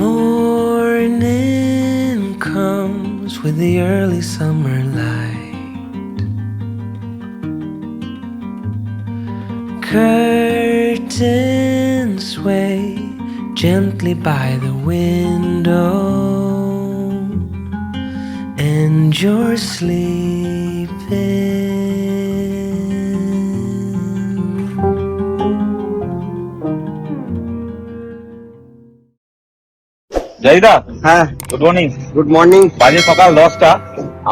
Morning comes with the early summer light. Curtains sway gently by the window, and you're sleeping. Joyda, হ্যাঁ, good morning. Good morning. বাজে সকাল 10টা।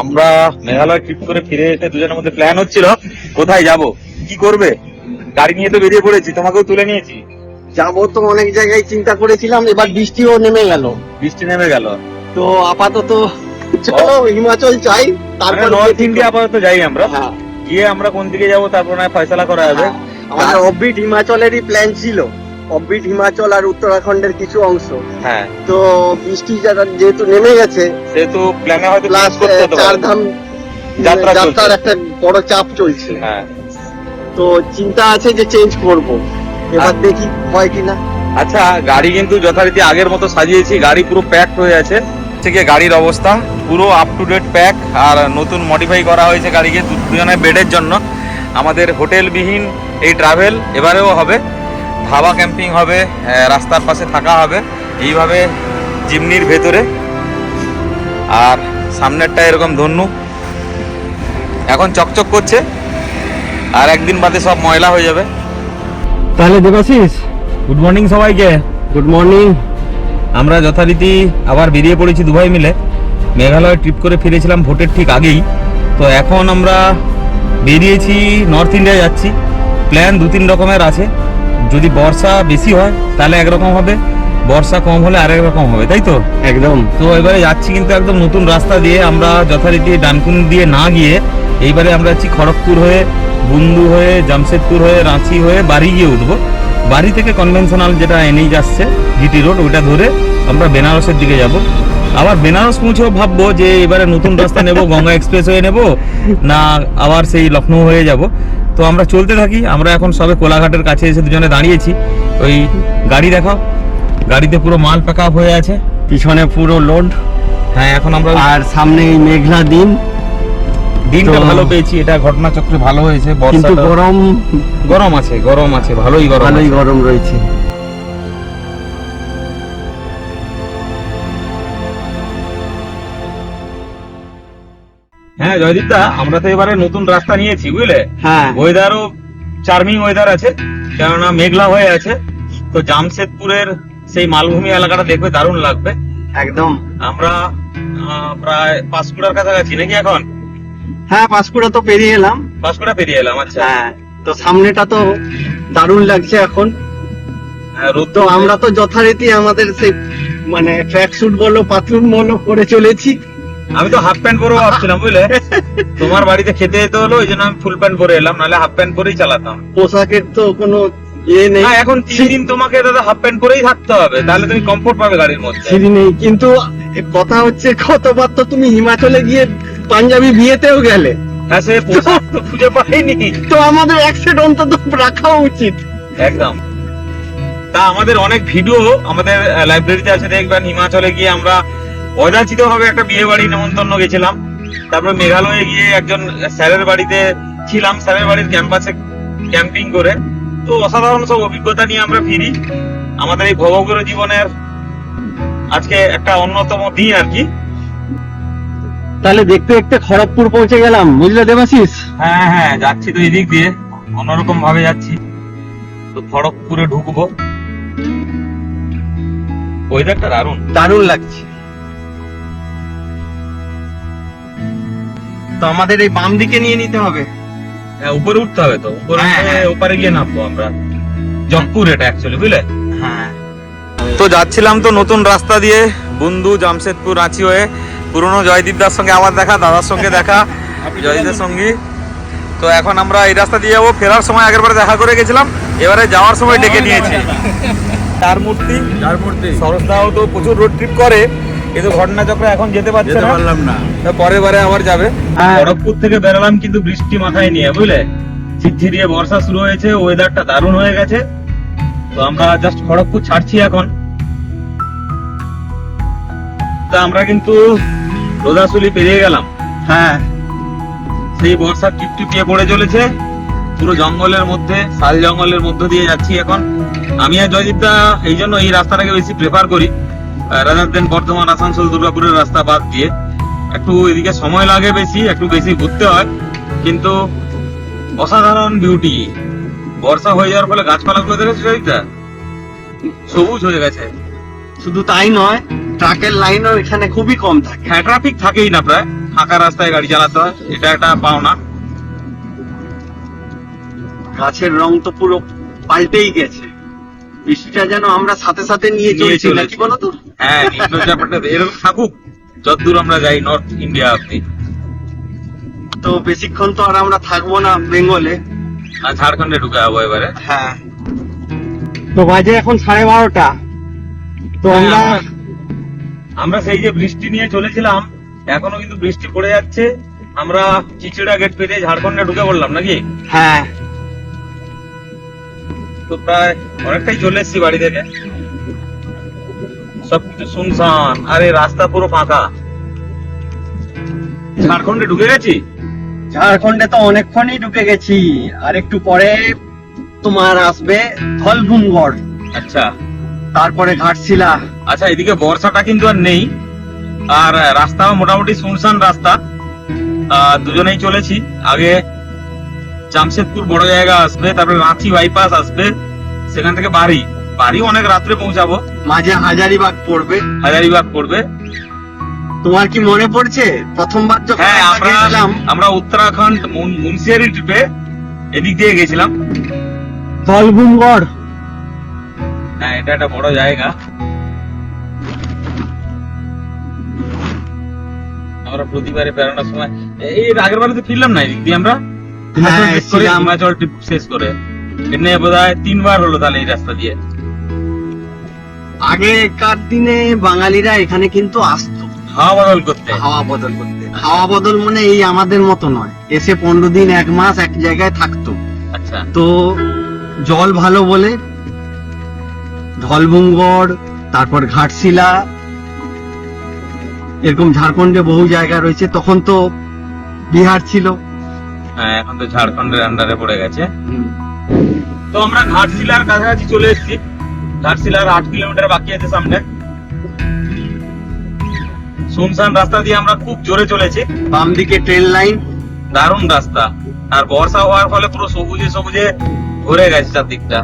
আমরা Meghalaya trip করে ফিরে এসে দুজনের মধ্যে প্ল্যান হচ্ছিল কোথায় যাব, কি করবে। গাড়ি নিয়ে তো বেরিয়ে পড়েছি, তোমাকেও তুলে নিয়েছি। যাবো তো অনেক জায়গায় চিন্তা করেছিলাম, এবার বৃষ্টিও নেমে গেল। বৃষ্টি নেমে গেল, তো আপাতত চলো হিমাচল চাই, তারপর নর্থ ইন্ডিয়া আপাতত যাই আমরা। হ্যাঁ, গিয়ে আমরা কোন দিকে যাব তারপর না ফয়সালা করা যাবে। আমাদের অফবিট হিমাচলেরই প্ল্যান ছিল, অফবিট হিমাচল আর উত্তরাখণ্ডের কিছু অংশ। হ্যাঁ, তো বৃষ্টি যেহেতু নেমে গেছে, সেহেতু প্ল্যানে হয়তো প্লাস করতে হতে পারে। চারধাম যাত্রার একটা বড় চাপ চলছে। হ্যাঁ, তো চিন্তা আছে যে চেঞ্জ করব, এবার দেখি হয় কিনা। আচ্ছা, গাড়ি কিন্তু যথারীতি আগের মতো সাজিয়েছি, গাড়ি পুরো প্যাক হয়ে আছে। থেকে গাড়ির অবস্থা পুরো আপ টু ডেট প্যাক, আর নতুন মডিফাই করা হয়েছে গাড়িকে দুজনের বেডের জন্য। আমাদের হোটেলবিহীন এই ট্রাভেল এবারেও হবে, ধাবা ক্যাম্পিং হবে, রাস্তার পাশে থাকা হবে এইভাবে জিমনির ভেতরে। আর সামনেরটা এরকম ধন্যু এখন চকচক করছে, আর একদিন বাদে সব ময়লা হয়ে যাবে। তাহলে দেবাশিস, গুড মর্নিং সবাইকে। Good morning. আমরা যথারীতি আবার বেরিয়ে পড়েছি দুভাই মিলে। মেঘালয় ট্রিপ করে ফিরেছিলাম ভোটের ঠিক আগেই, তো এখন আমরা বেরিয়েছি নর্থ ইন্ডিয়া যাচ্ছি। প্ল্যান 2-3 রকমের আছে। যদি বর্ষা বেশি হয় তাহলে একরকম হবে, বর্ষা কম হলে আরেক রকম হবে, তাই তো? একদম। তো এবারে যাচ্ছি কিন্তু একদম নতুন রাস্তা দিয়ে। আমরা যথারীতি ডানকুনি দিয়ে না গিয়ে এইবারে আমরা যাচ্ছি খড়গপুর হয়ে, বুন্দু হয়ে, জামশেদপুর হয়ে, রাঁচি হয়ে বাড়ি গিয়ে উঠবো। বাড়ি থেকে কনভেনশনাল যেটা এনএইচ আসছে জিটি রোড, ওইটা ধরে আমরা বেনারসের দিকে যাব। আবার বেনারস পৌঁছেও ভাববো যে এবারে নতুন রাস্তা নেব, গঙ্গা এক্সপ্রেস হয়ে নেব না আবার সেই লখনৌ হয়ে যাব। তো আমরা চলতে থাকি। আমরা এখন সবে কোলাঘাটের কাছে এসে দুজনে দাঁড়িয়েছি। ওই গাড়ি দেখাও, গাড়িতে পুরো মাল প্যাক আপ হয়ে আছে, পিছনে পুরো লোড। হ্যাঁ, এখন আমরা আর সামনে এই মেঘলা দিনটা তো ভালো পেয়েছি, এটা ঘটনাচক্রে ভালো হয়েছে। কিন্তু গরম গরম আছে, ভালোই গরম রয়েছে। হ্যাঁ জয়দীপদা, আমরা তো এবারে নতুন রাস্তা নিয়েছি বুঝলে। হ্যাঁ, ওয়েদারও চার্মিং ওয়েদার আছে, কেননা মেঘলা হয়ে আছে। তো জামশেদপুরের সেই মালভূমি এলাকাটা দেখবে দারুণ লাগবে একদম। আমরা প্রায় পাঁশকুড়ার কাছাকাছি নাকি এখন? হ্যাঁ, পাঁশকুড়া তো পেরিয়ে এলাম। পাঁশকুড়া পেরিয়ে এলাম। আচ্ছা, হ্যাঁ, তো সামনেটা তো দারুণ লাগছে এখন। রোদ তো আমরা তো যথারীতি আমাদের সেই মানে ট্র্যাক স্যুট বলো, পাতলুন বলো করে চলেছি। আমি তো হাফ প্যান্ট পরেও ভাবছিলাম বুঝলে, তোমার বাড়িতে খেতে যেতে হলো ওই জন্য আমি ফুল প্যান্ট পরে এলাম, নাহলে হাফ প্যান্ট পরেই চালাতাম। পোশাকের তো কোনো ইয়ে নেই। হ্যাঁ, এখন 3 দিন তোমাকে দাদা হাফ প্যান্ট পরেই থাকতে হবে, তাহলে তুমি কমফোর্ট পাবে গাড়ির মধ্যে। সিঁড়ি নেই, কিন্তু কথা হচ্ছে কতবার তো তুমি হিমাচলে গিয়ে পাঞ্জাবি বিয়েতেও গেলে। হ্যাঁ, সে পোশাক তো খুঁজে পাইনি। তো আমাদের এক সেট অন্তত রাখা উচিত। একদম। তা আমাদের অনেক ভিডিও আমাদের লাইব্রেরিতে আছে, দেখবেন। হিমাচলে গিয়ে আমরা অযাচিত ভাবে একটা বিয়ে বাড়ি নেমন্তন্ন গেছিলাম, তারপর মেঘালয়ে গিয়ে একজন স্যারের বাড়িতে ছিলাম, স্যারের বাড়ির ক্যাম্পাসে ক্যাম্পিং করে। তো অসাধারণ সব অভিজ্ঞতা নিয়ে আমরা ফিরি। আমাদের এই ভবঘুরে জীবনের আজকে একটা অন্যতম দিন আর কি। তাহলে দেখতে দেখতে খড়গপুর পৌঁছে গেলাম, বুঝলে দেবাশিস? হ্যাঁ হ্যাঁ, যাচ্ছি তো এদিক দিয়ে, অন্যরকম ভাবে যাচ্ছি। তো খড়গপুরে ঢুকবো। ওয়েদারটা দারুণ লাগছে। তো আমাদের এই বাম দিকে নিয়ে নিতে হবে। হ্যাঁ, উপরে উঠতে হবে তো, ওপারে গিয়ে নামবো আমরা। জগপুর এটা অ্যাকচুয়ালি, বুঝলে। হ্যাঁ, তো যাচ্ছিলাম তো নতুন রাস্তা দিয়ে, বুন্দু, জামশেদপুর, রাঁচি হয়ে। পুরনো জয়দীপদার সঙ্গে আমার দেখা, দাদার সঙ্গে দেখা, জয়দীপের সঙ্গী। তো এখন আমরা এই রাস্তা দিয়ে যাবো। ফেরার সময় আগেরবারে দেখা করে গেছিলাম, এবারে যাওয়ার সময় ডেকে নিয়েছি। তার মূর্তি সরসদাও তো প্রচুর রোড ট্রিপ করে, কিন্তু ঘটনাচক্রে এখন যেতে পারছে না। পরের বারে আবার যাবে। খড়গপুর থেকে বেরোলাম কিন্তু বৃষ্টি মাথায় নিয়ে, বুঝলে। ঝিরঝিরিয়ে বর্ষা শুরু হয়েছে, ওয়েদারটা দারুণ হয়ে গেছে। তো আমরা জাস্ট খড়গপুর ছাড়ছি এখন। তা আমরা কিন্তু রোদাসুলি পেরিয়ে গেলাম। হ্যাঁ, সেই বর্ষা টিপটিপিয়ে পড়ে চলেছে পুরো জঙ্গলের মধ্যে, শাল জঙ্গলের মধ্য দিয়ে যাচ্ছি এখন। আমি আর জয়দীপদা এই জন্য এই রাস্তাটাকে বেশি প্রেফার করি রাদার দেন বর্ধমান, আসানসোল, দুর্গাপুরের রাস্তা বাদ দিয়ে। একটু এদিকে সময় লাগে বেশি, একটু বেশি ঘুরতে হয়, কিন্তু অসাধারণ বিউটি। বর্ষা হয়ে যাওয়ার ফলে গাছপালাগুলো দেখেছো জয়দীপদা, সবুজ হয়ে গেছে। শুধু তাই নয়, ট্রাকের লাইনও এখানে খুবই কম থাকে। হ্যাঁ, ট্রাফিক থাকেই না প্রায়, ফাঁকা রাস্তায় গাড়ি চালাতে হয়, এটা একটা পাওনা। গাছের রং তো পুরো পাল্টেই গেছে, বৃষ্টিটা যেন আমরা সাথে সাথে নিয়ে চলেছি নাকি বলো তো? হ্যাঁ, নিম্ন চাপটা এরকম থাকুক যতদূর আমরা যাই নর্থ ইন্ডিয়া অব্দি। তো বেশিক্ষণ তো আর আমরা থাকবো না বেঙ্গলে। আর ঝাড়খণ্ডে ঢুকে যাবো এবারে। হ্যাঁ, তো বাজে এখন 12:30। তো আমরা সেই যে বৃষ্টি নিয়ে চলেছিলাম, এখনো কিন্তু বৃষ্টি পড়ে যাচ্ছে। আমরা চিচিড়া গেট পেরিয়ে ঝাড়খণ্ডে ঢুকে পড়লাম নাকি? হ্যাঁ, তো প্রায় অনেকটাই চলে এসেছি বাড়ি থেকে। সবকিছু শুনশান, আরে রাস্তা পুরো ফাঁকা। ঝাড়খণ্ডে ঢুকে গেছি। ঝাড়খণ্ডে তো অনেকক্ষণই ঢুকে গেছি। আর একটু পরে তোমার আসবে ধলভূমগড়, আচ্ছা তারপরে ঘাটশিলা। আচ্ছা, এদিকে বর্ষাটা কিন্তু আর নেই, আর রাস্তাও মোটামুটি শুনশান রাস্তা। দুজনেই চলেছি। আগে জামশেদপুর বড় জায়গা আসবে, তারপরে রাঁচি বাইপাস আসবে, সেখান থেকে বাড়ি অনেক রাত্রে পৌঁছাবো। মাঝে হাজারিবাগ পড়বে। হাজারিবাগ পড়বে। তোমার কি মনে পড়ছে প্রথমবার যখন হ্যাঁ, আমরা গেছিলাম আমরা উত্তরাখণ্ড মুন্সিয়ারি ট্রিপে এদিক দিয়ে গেছিলাম। ধলভূমগড়? হ্যাঁ, এটা একটা বড় জায়গা। আমরা প্রতিবারে বেড়ানোর সময় এই আগের বারে তো ফিরলাম না এদিক দিয়ে আমরা হ্যাঁ, হিমাচল ট্রিপ শেষ করে। এমনি বোধহয় 3 বার হলো তাহলে এই রাস্তা দিয়ে। আগেকার দিনে বাঙালিরা এখানে কিন্তু আসতো হাওয়া বদল করতে। হাওয়া বদল করতে। হাওয়া বদল মানে এই আমাদের মতো নয়, এসে 15 দিন 1 মাস এক জায়গায় থাকতো। আচ্ছা, তো জল ভালো বলে ধলভূমগড়, তারপর ঘাটশিলা, এরকম ঝাড়খণ্ডে বহু জায়গা রয়েছে। তখন তো বিহার ছিল। হ্যাঁ, এখন তো ঝাড়খণ্ডের আন্ডারে পড়ে গেছে। তো আমরা ঘাটশিলার কাছাকাছি চলে এসেছি। ঘাটশিলার 8 কিলোমিটার বাকি আছে সামনে। শুনশান রাস্তা দিয়ে আমরা খুব জোরে চলেছি। বাম দিকে ট্রেন লাইন, দারুণ রাস্তা। আর বর্ষা হওয়ার ফলে পুরো সবুজে সবুজে ভরে গেছে চারদিকটা।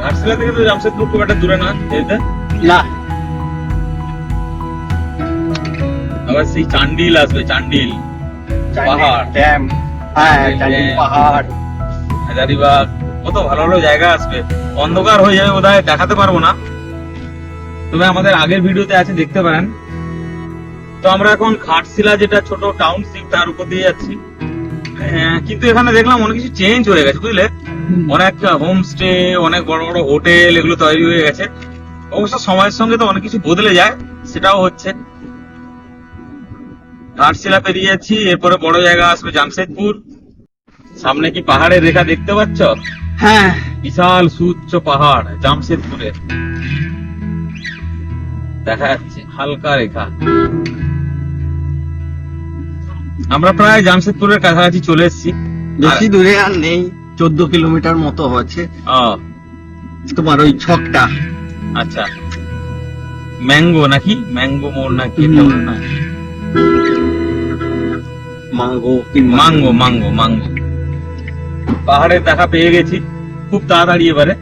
ঘাটশিলা থেকে তো জামশেদপুর খুব একটা দূরে না, না আবার সেই চান্ডিল আসবে, চান্ডিল পাহাড়, ড্যাম। হ্যাঁ, চান্ডিল পাহাড়, হাজারিবাগ, কত ভালো ভালো জায়গা আসবে। অন্ধকার হয়ে যাবে বোধহয়, দেখাতে পারবো না, তবে আমাদের আগের ভিডিওতে আছে, দেখতে পারেন। তো আমরা এখন ঘাটশিলা যেটা ছোট টাউনশিপ তার উপর দিয়ে যাচ্ছি। কিন্তু এখানে দেখলাম অনেক কিছু চেঞ্জ হয়ে গেছে, বুঝলে? অনেক হোমস্টে, অনেক বড় বড় হোটেল এগুলো তৈরি হয়ে গেছে। অবশ্য সময়ের সঙ্গে তো অনেক কিছু বদলে যায়, সেটাও হচ্ছে। ঘাটশিলা পেরিয়ে যাচ্ছি, এরপরে বড় জায়গা আসবে জামশেদপুর। সামনে কি পাহাড়ের রেখা দেখতে পাচ্ছ? হ্যাঁ, বিশাল সুউচ্চ পাহাড় জামশেদপুরে দেখা যাচ্ছে, হালকা রেখা। আমরা প্রায় জামশেদপুরের কাছাকাছি চলে এসেছি। বেশি দূরে আর নেই, 14 কিলোমিটার মতো হচ্ছে তোমার ওই ছকটা। আচ্ছা, ম্যাঙ্গো নাকি, ম্যাঙ্গো মোড় নাকি, মাঙ্গো মাঙ্গো মাঙ্গো মাঙ্গো। পাহাড়ের দেখা পেয়ে গেছি খুব তাড়াতাড়ি। এবারে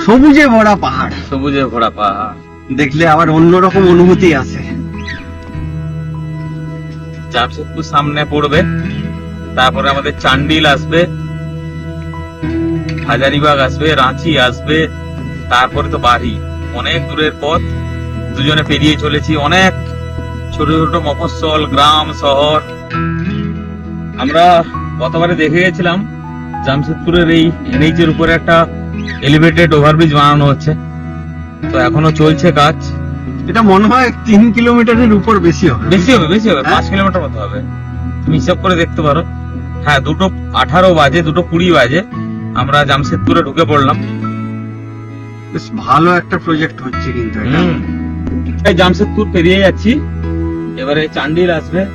সবুজে ভরা পাহাড়, সবুজে ভরা পাহাড় দেখলে আবার অন্যরকম অনুভূতি আসে। জামশেদপুর সামনে পড়বে, তারপরে আমাদের চান্ডিল আসবে, হাজারিবাগ আসবে, রাঁচি আসবে, তারপরে তো বাড়ি। অনেক দূরের পথ দুজনে পেরিয়ে চলেছি, অনেক ছোট ছোট মফস্বল, গ্রাম, শহর। আমরা গতবারে দেখে গেছিলাম জামশেদপুরের এই এনএইচ এর উপরে একটা এলিভেটেড ওভারব্রিজ বানানো হচ্ছে, তো এখনো চলছে কাজ। এটা মনে হয় 3 কিলোমিটারের উপর বেশি হবে। বেশি হবে, বেশি হবে, 5 কিলোমিটার মতো হবে, তুমি হিসাব করে দেখতে পারো। হ্যাঁ, 2:18 বাজে, 2:20 বাজে, আমরা জামশেদপুরে ঢুকে পড়লাম। বেশ ভালো একটা প্রজেক্ট হচ্ছে কিন্তু এটা। এই জামশেদপুর পেরিয়ে যাচ্ছি, এবারে চান্ডিল আসবে।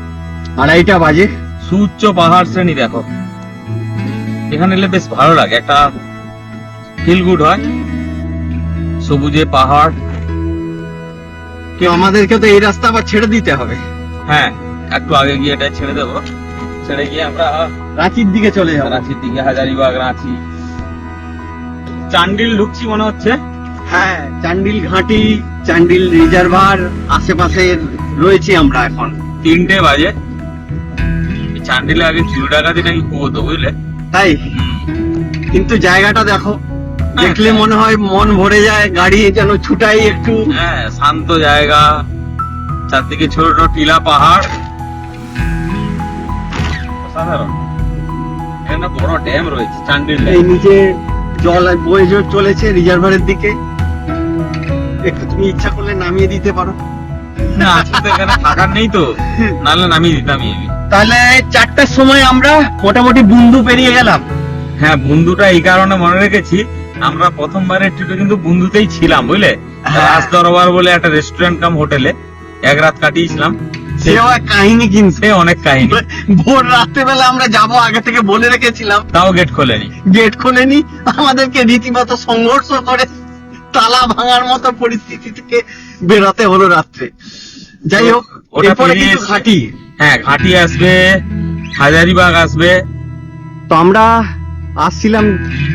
2:30 বাজে। সুউচ্চ পাহাড় শ্রেণী দেখো, এখানে এলে বেশ ভালো লাগে, একটা ফিল গুড হয়, সবুজে পাহাড়। কেউ আমাদেরকে তো এই রাস্তা আবার ছেড়ে দিতে হবে। হ্যাঁ, একটু আগে গিয়ে এটা ছেড়ে দেবো, ছেড়ে গিয়ে আমরা রাঁচির দিকে চলে যাবো। রাঁচির দিকে, হাজারিবাগ, রাঁচি, চান্ডিল ঢুকছি মনে হচ্ছে। হ্যাঁ, চান্ডিল ঘাটি, চান্ডিল রিজার্ভার আশেপাশে রয়েছি আমরা এখন। 3টে বাজে। এই চান্ডিলে আগে চুরি ডাকাতি নাকি খুব হতো, বুঝলে? তাই, কিন্তু জায়গাটা দেখো, দেখলে মনে হয় মন ভরে যায়, গাড়ি যেন ছুটাই একটু। হ্যাঁ, শান্ত জায়গা, চারদিকে ছোট ছোট টিলা পাহাড়, অসাধারণ। এখানে বড় ড্যাম রয়েছে চান্ডিল এই ড্যাম। নিচে জল বয়ে চলেছে রিজার্ভারের দিকে, একটু তুমি ইচ্ছা করলে নামিয়ে দিতে পারো। না, আজকে তো এখানে থাকার নেই তো, নাহলে নামিয়ে দিতামই আমি। তাহলে 4টার সময় আমরা মোটামুটি বুন্দু পেরিয়ে গেলাম। হ্যাঁ, বন্ধুটা এই কারণে মনে রেখেছি, আমরা প্রথমবারের ট্রিপে কিন্তু বন্ধুতেই ছিলাম, বুঝলে? হ্যাঁ। রাজ দরবার বলে একটা রেস্টুরেন্ট কাম হোটেলে 1 রাত কাটিয়েছিলাম। সেও এক কাহিনী কিনছে। সে অনেক কাহিনী, ভোর রাত্রেবেলা আমরা যাব আগে থেকে বলে রেখেছিলাম, তাও গেট খোলেনি। গেট খোলেনি, আমাদেরকে রীতিমতো সংঘর্ষ করে তালা ভাঙার মতো পরিস্থিতি থেকে বেরোতে হলো রাত্রে। যাই হোক, ওটা এরপরে পেরিয়ে কিন্তু এসে- ঘাটি। হ্যাঁ, ঘাটি আসবে, হাজারিবাগ আসবে। তো আমরা আসছিলাম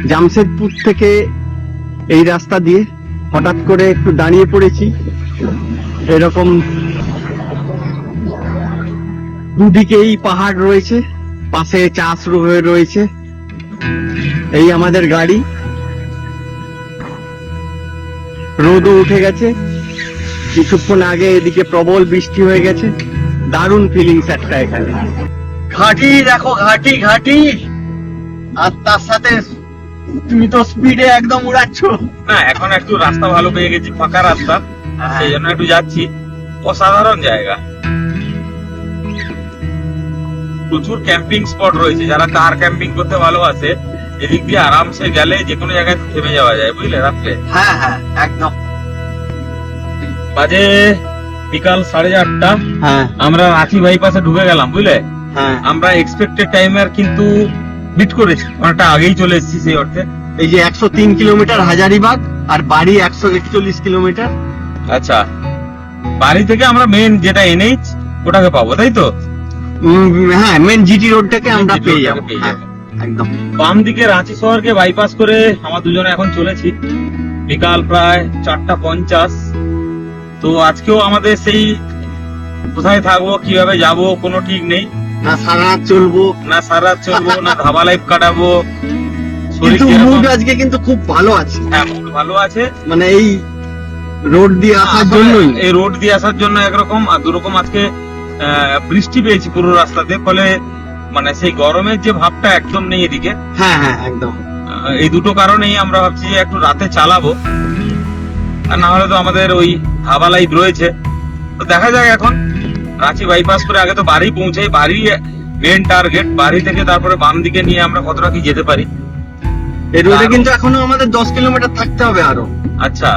জামশেদপুর থেকে এই রাস্তা দিয়ে, হঠাৎ করে একটু দাঁড়িয়ে পড়েছি। এরকম দুদিকেই পাহাড় রয়েছে, পাশে চাষ রয়েছে। এই আমাদের গাড়ি, রোদও উঠে গেছে, কিছুক্ষণ আগে এদিকে প্রবল বৃষ্টি হয়ে গেছে। দারুণ ফিলিংস একটা এখানে। ঘাটি দেখো, ঘাটি ঘাটি, আর তার সাথে তুমি তো স্পিডে একদম উড়াচ্ছ। না, এখন একটু রাস্তা ভালো পেয়ে গেছি, ফাঁকা রাস্তা, সেই জন্য একটু যাচ্ছি। অসাধারণ জায়গা, প্রচুর ক্যাম্পিং স্পট রয়েছে। যারা কার ক্যাম্পিং করতে ভালোবাসে, এদিক দিয়ে আরামসে গেলে যে কোনো জায়গায় থেমে যাওয়া যায়, বুঝলে? রাত্রে হ্যাঁ হ্যাঁ, একদম। বাজে বিকাল 8:30। হ্যাঁ আমরা রাঁচি বাইপাসে ঢুকে গেলাম, বুঝলে? হ্যাঁ, আমরা এক্সপেক্টেড টাইমের কিন্তু বিট করেছি, অনেকটা আগেই চলে এসেছি সেই অর্থে। এই যে 103 কিলোমিটার হাজারিবাগ, আর বাড়ি 141 কিলোমিটার। আচ্ছা, বাড়ি থেকে আমরা মেন যেটা এনএইচ ওটাকে পাবো, তাই তো? হ্যাঁ, মেন জিটি রোডটাকে আমরা GT পেয়ে রোডটাকে যাবো। পেয়ে হ্যাঁ, যাবো। একদম। বাম দিকে রাঁচি শহরকে বাইপাস করে আমরা দুজনে এখন চলেছি। বিকাল প্রায় 4:50। তো আজকেও আমাদের সেই কোথায় থাকবো, কিভাবে যাব, কোনো ঠিক নেই। না সারা রাত চলবো, না সারা রাত চলবো, না ধাবা লাইফ কাটাবো। শরীর কিন্তু যেরকম- মুড আজকে কিন্তু খুব ভালো আছে। হ্যাঁ, মুড ভালো আছে। মানে এই রোড দিয়ে আসার আসলে জন্যই। এই রোড দিয়ে আসার জন্য একরকম, আর দুরকম আজকে বৃষ্টি পেয়েছি পুরো রাস্তাতে, ফলে মানে সেই গরমের যে ভাবটা একদম নেই এদিকে। হ্যাঁ হ্যাঁ, একদম। এই দুটো কারণেই আমরা ভাবছি যে একটু রাতে চালাবো, আর না হলে তো আমাদের ওই ধাবা লাইফ রয়েছে। তো দেখা যাক এখন রাঁচি বাইপাস করে আগে তো বাড়ি পৌঁছাই, বাড়ি মেন টার্গেট। বাড়ি থেকে তারপরে বাম দিকে নিয়ে আমরা কতটা কি যেতে পারি। এই রোডে দারুণ। কিন্তু এখনো আমাদের 10 কিলোমিটার থাকতে হবে আরো। আচ্ছা,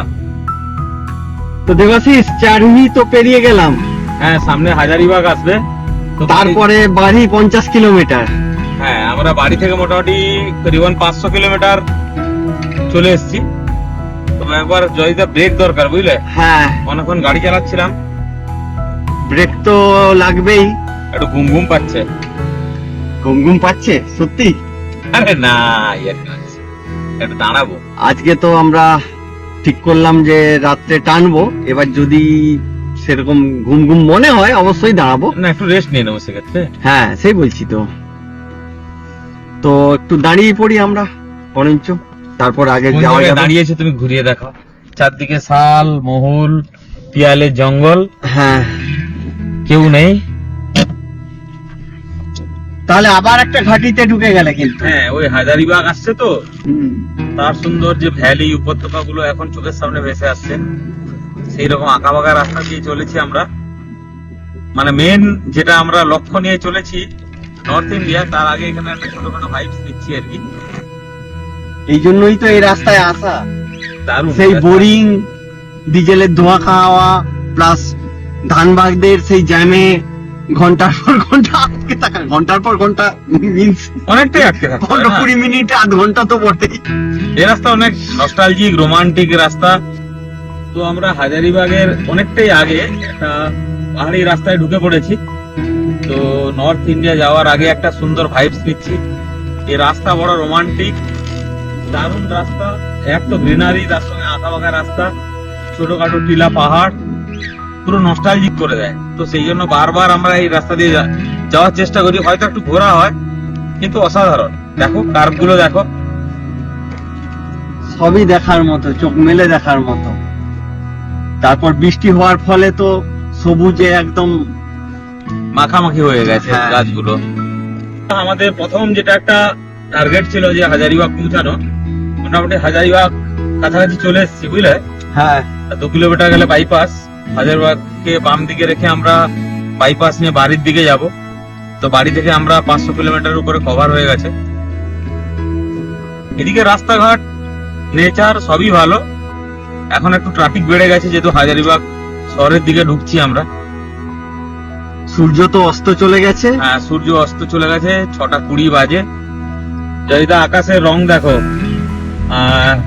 তো দেবাশিস, চারহি তো পেরিয়ে গেলাম, হ্যাঁ, সামনে হাজারিবাগ আসবে। তো তারপরে বাড়ি 50 কিলোমিটার। হ্যাঁ, আমরা বাড়ি থেকে মোটামুটি করিবন 500 কিলোমিটার চলে এসেছি। তো একবার জয়িতা ব্রেক দরকার, বুঝলে? হ্যাঁ, অনেকক্ষণ গাড়ি চালাচ্ছিলাম, ব্রেক তো লাগবেই। একটু ঘুম ঘুম পাচ্ছে। ঘুম ঘুম পাচ্ছে সত্যি? আরে না, ইয়ার কি হচ্ছে? একটু দাঁড়াবো। আজকে তো আমরা ঠিক করলাম যে রাত্রে টানবো, এবার যদি সেরকম ঘুম ঘুম মনে হয় অবশ্যই দাঁড়াবো। না, একটু রেস্ট নিয়ে নেবো সেক্ষেত্রে। হ্যাঁ, সেই বলছি তো। তো একটু দাঁড়িয়ে পড়ি আমরা বরঞ্চ, তারপর আগে কোন যাওয়া জায়গায় যাবে। দাঁড়িয়েছে তুমি ঘুরিয়ে দেখো। চারদিকে শাল, মহুল, পিয়ালের জঙ্গল, হ্যাঁ, কেউ নেই। তাহলে আবার একটা ঘাটিতে ঢুকে গেলে কিন্তু। হ্যাঁ, ওই হাজারিবাগ আসছে তো, হুম। তার সুন্দর যে ভ্যালি, উপত্যকা গুলো এখন চোখের সামনে ভেসে আসছে। সেই রকম আঁকা বাঁকা রাস্তা দিয়ে চলেছি আমরা। মানে মেন যেটা আমরা লক্ষ্য নিয়ে চলেছি নর্থ ইন্ডিয়া, তার আগে এখানে একটা ছোটখাটো ভাইবস দিচ্ছি আর কি। এই জন্যই তো এই রাস্তায় আসা। দারুণ সেই রাস্তা। বোরিং ডিজেলের ধোঁয়া খাওয়া প্লাস ধানবাগদের সেই জ্যামে ঘন্টার পর ঘন্টা আটকে থাকা, ঘন্টার পর ঘন্টা মিন্স অনেকটাই আটকে থাকতে হয় না? 15-20 মিনিট আধ ঘন্টা তো বটেই। এই রাস্তা অনেক নস্টালজিক রোমান্টিক রাস্তা। তো আমরা হাজারিবাগের অনেকটাই আগে একটা পাহাড়ি রাস্তায় ঢুকে পড়েছি। তো নর্থ ইন্ডিয়া যাওয়ার আগে একটা সুন্দর ভাইবস নিচ্ছি। এই রাস্তা বড় রোমান্টিক, দারুণ রাস্তা। এক তো গ্রিনারি, তার সঙ্গে আঁকা বাঁকা রাস্তা, ছোটখাটো টিলা পাহাড়, পুরো নস্টালজিক করে দেয়। তো সেই জন্য বারবার আমরা এই রাস্তা দিয়ে যাওয়ার চেষ্টা করি। হয়তো একটু ঘোরা হয়, কিন্তু অসাধারণ। দেখো কার্ভ গুলো দেখো, সবই দেখার মতো, চোখ মেলে দেখার মতো। তারপর বৃষ্টি হওয়ার ফলে তো সবুজে একদম মাখামাখি হয়ে গেছে হ্যাঁ। গাছগুলো। আমাদের প্রথম যেটা একটা টার্গেট ছিল যে হাজারিবাগ পৌঁছানো, মোটামুটি হাজারিবাগ কাছাকাছি চলে এসেছি, বুঝলে। হ্যাঁ 2 কিলোমিটার গেলে বাইপাস। হাজারিবাগকে বাম দিকে রেখে আমরা বাইপাস নিয়ে বাড়ির দিকে যাব। তো বাড়ি থেকে আমরা 500 কিলোমিটার উপরে কভার হয়ে গেছে। এদিকে রাস্তাঘাট, নেচার সবই ভালো। এখন একটু ট্রাফিক বেড়ে গেছে যেহেতু হাজারিবাগ শহরের দিকে ঢুকছি আমরা। সূর্য তো অস্ত চলে গেছে। হ্যাঁ, সূর্য অস্ত চলে গেছে, 6:20 বাজে। জয়দা আকাশের রং দেখো।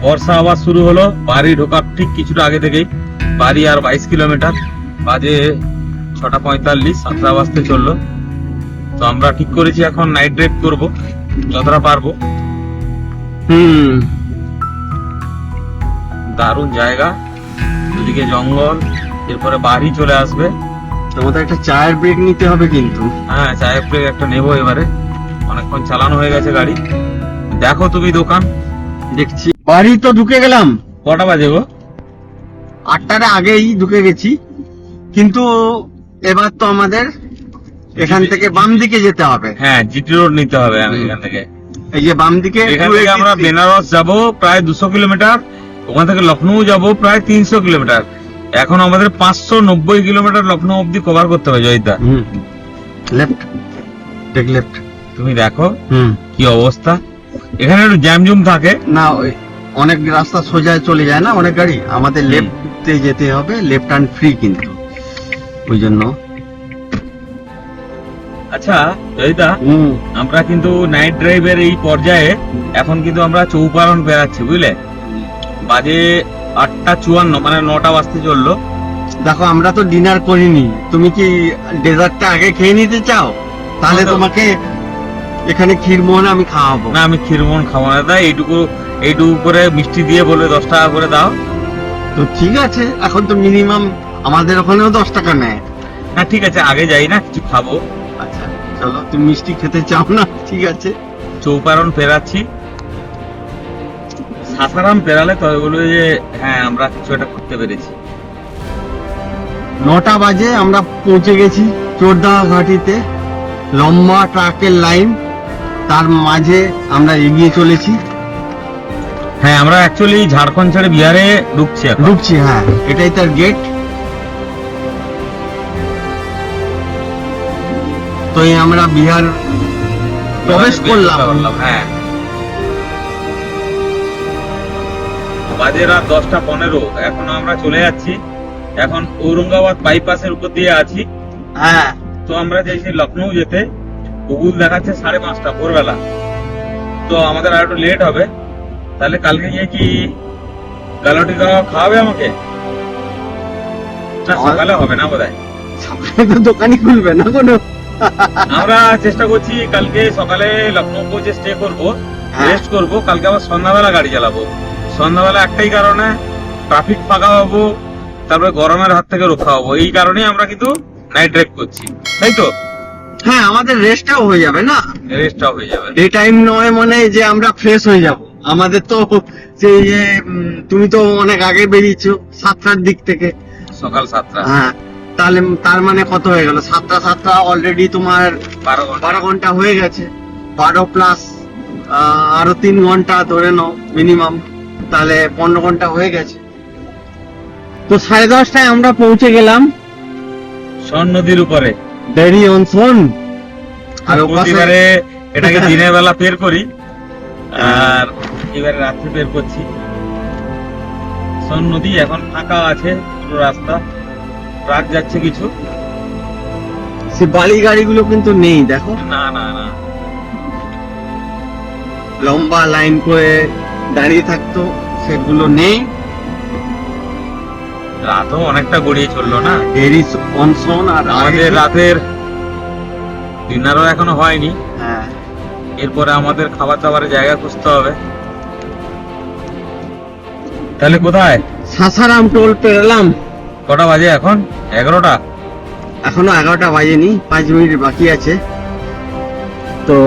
বর্ষা আবার শুরু হলো বাড়ি ঢোকার ঠিক কিছুটা আগে থেকেই। বাড়ি আর 22 কিলোমিটার, বাজে 6:45, 7টা বাজতে চললো। তো আমরা ঠিক করেছি এখন নাইট ড্রাইভ করব যতটা পারবো। দারুণ জায়গা, দুদিকে জঙ্গল, এরপরে বাড়ি চলে আসবে। তোমাদের একটা চায়ের ব্রেক নিতে হবে কিন্তু। হ্যাঁ, চায়ের ব্রেক একটা নেবো এবারে। অনেকক্ষণ চালানো হয়ে গেছে গাড়ি। দেখো তুমি দোকান। দেখছি বাড়ি তো ঢুকে গেলাম। কটা বাজে গো? 8টার আগেই ঢুকে গেছি, কিন্তু এবার তো আমাদের এখান থেকে বাম দিকে যেতে হবে। হ্যাঁ, জিটি রোড নিতে হবে। আমি এখান থেকে এই যে বাম দিকে এখান থেকে আমরা বেনারস যাব প্রায় 200 কিলোমিটার, ওখান থেকে লখনৌ যাব প্রায় 300 কিলোমিটার। এখন আমাদের 590 কিলোমিটার লখনৌ অব্দি কভার করতে হবে। Joyita, left, take left. তুমি দেখো কি অবস্থা। এখানে একটু জ্যাম জুম থাকে না, ওই অনেক রাস্তা সোজা চলে যায় না, অনেক গাড়ি। আমাদের লেফটে যেতে হবে, লেফট টার্ন ফ্রি কিন্তু, ওই জন্য। আচ্ছা জয়িতা, আমরা কিন্তু নাইট ড্রাইভের এই পর্যায়ে এখন কিন্তু আমরা চৌপারণ বেড়াচ্ছি, বুঝলে। বাজে 8:54, মানে 9টা বাজতে চললো। দেখো আমরা তো ডিনার করিনি, তুমি কি ডেজার্টটা আগে খেয়ে নিতে চাও? তাহলে আমাদের- তোমাকে এখানে ক্ষীরমোহন আমি খাওয়াবো। না, আমি ক্ষীরমোহন খাবো না দাদা। এইটুকু করে মিষ্টি দিয়ে বলে 10 টাকা করে দাও। তো ঠিক আছে, এখন তো মিনিমাম আমাদের ওখানেও 10 টাকা নেয়। না ঠিক আছে, আগে যাই না, কিছু খাবো। আচ্ছা চলো, তুমি মিষ্টি খেতে চাও না, ঠিক আছে। চৌপারণ পেরাচ্ছি। সাসারাম পেরালে তবে বলবে যে হ্যাঁ আমরা কিছু একটা করতে পেরেছি। 9টা বাজে আমরা পৌঁছে গেছি চোরদা ঘাটিতে। লম্বা ট্রাকের লাইন, তার মাঝে আমরা এগিয়ে চলেছি। হ্যাঁ, আমরা অ্যাকচুয়ালি ঝাড়খণ্ড ছেড়ে বিহারে ঢুকছি এখন। ঢুকছি, হ্যাঁ এটাই তার গেট। তো এই আমরা বিহার প্রবেশ করলাম। হ্যাঁ, বাজে রাত 10:15। এখন আমরা চলে যাচ্ছি। এখন ঔরঙ্গাবাদ বাইপাসের উপর দিয়ে আছি। হ্যাঁ তো আমরা চাইছি লখনৌ যেতে। গুগল দেখাচ্ছে 5:30 ভোরবেলা। তো আমাদের আর একটু লেট হবে। তাহলে কালকে গিয়ে কি গালটি খাওয়াবে আমাকে? না, সকালে হবে না বোধহয়। সকালে তো দোকানই খুলবে না কোনো। আমরা চেষ্টা করছি কালকে সকালে লখনৌ পৌঁছে স্টে করবো, হ্যাঁ। রেস্ট করবো। কালকে আবার সন্ধ্যাবেলা গাড়ি চালাবো। সন্ধ্যাবেলা একটাই কারণে, ট্রাফিক ফাঁকা হবো, তারপরে গরমের হাত থেকে রক্ষা হবো। এই কারণেই আমরা কিন্তু নাইট ড্রাইভ করছি, তাই তো? হ্যাঁ, আমাদের রেস্টটাও হয়ে যাবে না, রেস্টটা হয়ে যাবে। ডে টাইম নয় মানে যে আমরা ফ্রেশ হয়ে যাব। আমাদের তো সেই যে তুমি তো অনেক আগে বেরিয়েছো 7টার দিক থেকে। সকাল 7টা। হ্যাঁ, তাহলে তার মানে কত হয়ে গেল? 7টা অলরেডি তোমার 12 ঘন্টা হয়ে গেছে। 12 প্লাস আরো 3 ঘন্টা ধরে নাও মিনিমাম, তাহলে 15 ঘন্টা হয়ে গেছে। তো 10:30টায় আমরা পৌঁছে গেলাম শন নদীর উপরে। ডেরি অন সোন। আর ওপাশে প্রতিবারে এটাকে দিনের বেলা বের করি, আর এবারে রাত্রে বের করছি। সোন নদী এখন ফাঁকা আছে, পুরো রাস্তা, ট্রাক যাচ্ছে কিছু। সে বালি গাড়িগুলো কিন্তু নেই, দেখো না না না, লম্বা লাইন করে দাঁড়িয়ে থাকতো, সেগুলো নেই। রাতও অনেকটা গড়িয়ে চললো না। দেরি অনশন আর আমাদের রাতের ডিনারও এখনো হয়নি। হ্যাঁ, এরপরে আমাদের খাবার দাবারের জায়গা খুঁজতে হবে। তাহলে কোথায়? সাসারাম টোল পেরলাম। কটা বাজে এখন? 11টা। এখনো 11টা বাজেনি, 5 মিনিট বাকি আছে। তো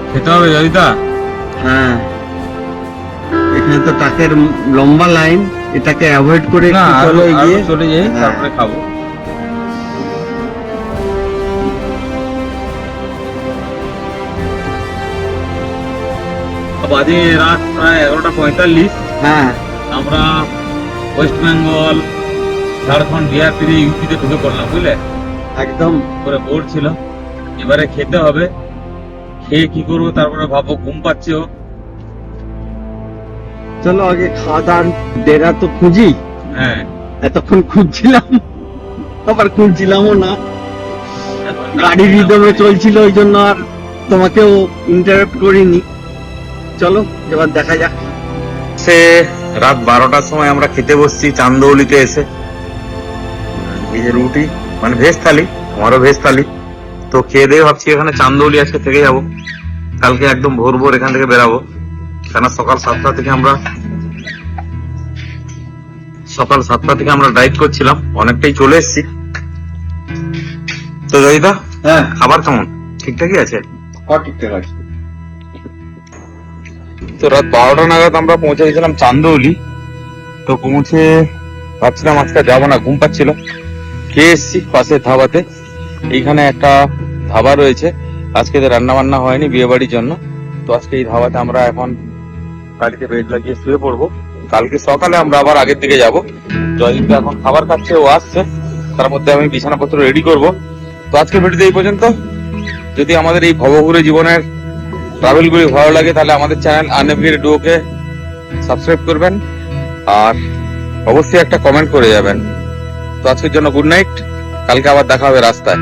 খেতে হবে জয়িতা। হ্যাঁ, এখানে তো ট্রাকের লম্বা লাইন, এটাকে অ্যাভয়েড করে না, একটু চলো এগিয়ে। চলে যাই, হ্যাঁ। তারপরে খাবো। বাজে রাত প্রায় 11টা 45। হ্যাঁ, আমরা ওয়েস্ট বেঙ্গল, ঝাড়খণ্ড, বিহার পেরিয়ে ইউপিতে ঢুকে পড়লাম, বুঝলে? একদম। করে বোর ছিল, এবারে খেতে হবে। খেয়ে কি করবো তারপরে ভাববো, ঘুম পাচ্ছেও। চলো আগে খাওয়া দাওয়ার ডেরা তো খুঁজি। হ্যাঁ, এতক্ষণ খুঁজছিলাম, আবার খুঁজছিলামও না, এখন গাড়ি রিদমে চলছিল, ওই জন্য আর তোমাকেও ইন্টারাপ্ট করিনি। চলো এবার দেখা যাক। সে রাত 12টার সময় আমরা খেতে বসছি চান্দৌলিতে এসে। এই যে রুটি, মানে ভেজ থালি, আমারও ভেজ থালি। তো খেয়ে দিয়ে ভাবছি এখানে চান্দৌলি আজকে থেকে যাবো, কালকে একদম ভোর ভোর এখান থেকে বেরাবো। কেন সকাল 7টা থেকে আমরা ড্রাইভ করছিলাম, অনেকটাই চলে এসেছি। তো জয়িতা, হ্যাঁ, খাবার কেমন? ঠিকঠাকই আছে? ঠিকঠাক আছে। তো রাত 12টা নাগাদ আমরা পৌঁছে গেছিলাম চান্দৌলি। তো পৌঁছে ভাবছিলাম আজকে যাবো না, ঘুম পাচ্ছিল। খেয়ে এসছি পাশের ধাবাতে। এইখানে একটা ধাবা রয়েছে, আজকে তো রান্না বান্না হয়নি বিয়ে বাড়ির জন্য। তো আজকে এই ধাবাতে আমরা এখন গাড়িতে বেড লাগিয়ে শুয়ে পড়বো। কালকে সকালে আমরা আবার আগের দিকে যাব। জয়দীপ এখন খাবার খাচ্ছে, ও আসছে, তার মধ্যে আমি বিছানাপত্র রেডি করব। তো আজকে ভিডিওতে এই পর্যন্ত। যদি আমাদের এই ভবঘুরে জীবনের ট্রাভেল গুলি ভালো লাগে তাহলে আমাদের চ্যানেল আননেভিগেটেড ডুওকে সাবস্ক্রাইব করবেন, আর অবশ্যই একটা কমেন্ট করে যাবেন। তো আজকের জন্য গুড নাইট, কালকে আবার দেখা হবে রাস্তায়।